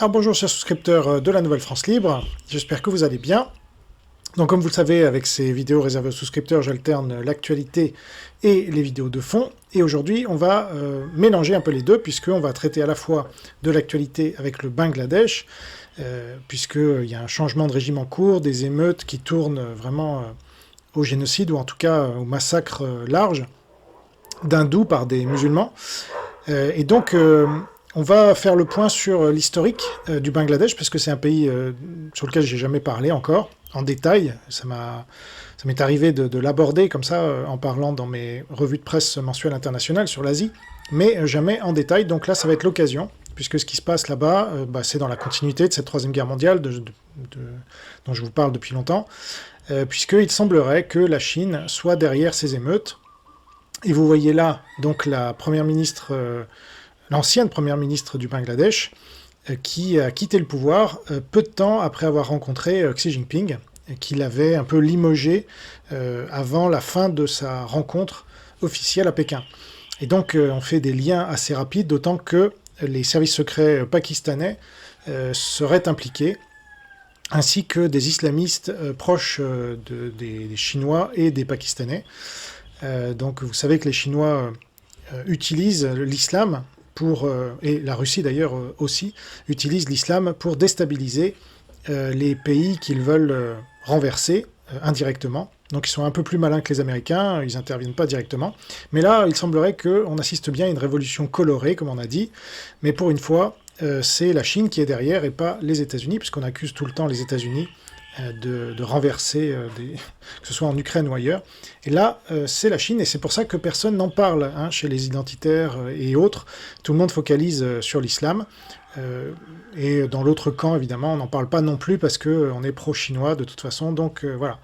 Alors bonjour chers souscripteurs de la Nouvelle France Libre, j'espère que vous allez bien. Donc comme vous le savez, avec ces vidéos réservées aux souscripteurs, j'alterne l'actualité et les vidéos de fond. Et aujourd'hui, on va mélanger un peu les deux, puisqu'on va traiter à la fois de l'actualité avec le Bangladesh, puisqu'il y a un changement de régime en cours, des émeutes qui tournent vraiment au génocide, ou en tout cas au massacre large d'hindous par des musulmans. Et donc, on va faire le point sur l'historique du Bangladesh, parce que c'est un pays sur lequel j'ai jamais parlé encore, en détail. Ça m'est arrivé de l'aborder comme ça, en parlant dans mes revues de presse mensuelles internationales sur l'Asie, mais jamais en détail. Donc là, ça va être l'occasion, puisque ce qui se passe là-bas, c'est dans la continuité de cette Troisième Guerre mondiale dont je vous parle depuis longtemps, puisqu'il semblerait que la Chine soit derrière ces émeutes. Et vous voyez là donc la première ministre, l'ancienne première ministre du Bangladesh, qui a quitté le pouvoir peu de temps après avoir rencontré Xi Jinping, qui l'avait un peu limogé avant la fin de sa rencontre officielle à Pékin. Et donc on fait des liens assez rapides, d'autant que les services secrets pakistanais seraient impliqués, ainsi que des islamistes proches des Chinois et des Pakistanais. Donc vous savez que les Chinois utilisent l'islam et la Russie d'ailleurs aussi, utilise l'islam pour déstabiliser les pays qu'ils veulent renverser indirectement. Donc ils sont un peu plus malins que les Américains, ils n'interviennent pas directement. Mais là, il semblerait qu'on assiste bien à une révolution colorée, comme on a dit. Mais pour une fois, c'est la Chine qui est derrière et pas les États-Unis, puisqu'on accuse tout le temps les États-Unis de renverser, que ce soit en Ukraine ou ailleurs. Et là, c'est la Chine, et c'est pour ça que personne n'en parle chez les identitaires et autres. Tout le monde focalise sur l'islam. Et dans l'autre camp, évidemment, on n'en parle pas non plus parce qu'on est pro-chinois de toute façon. Donc voilà.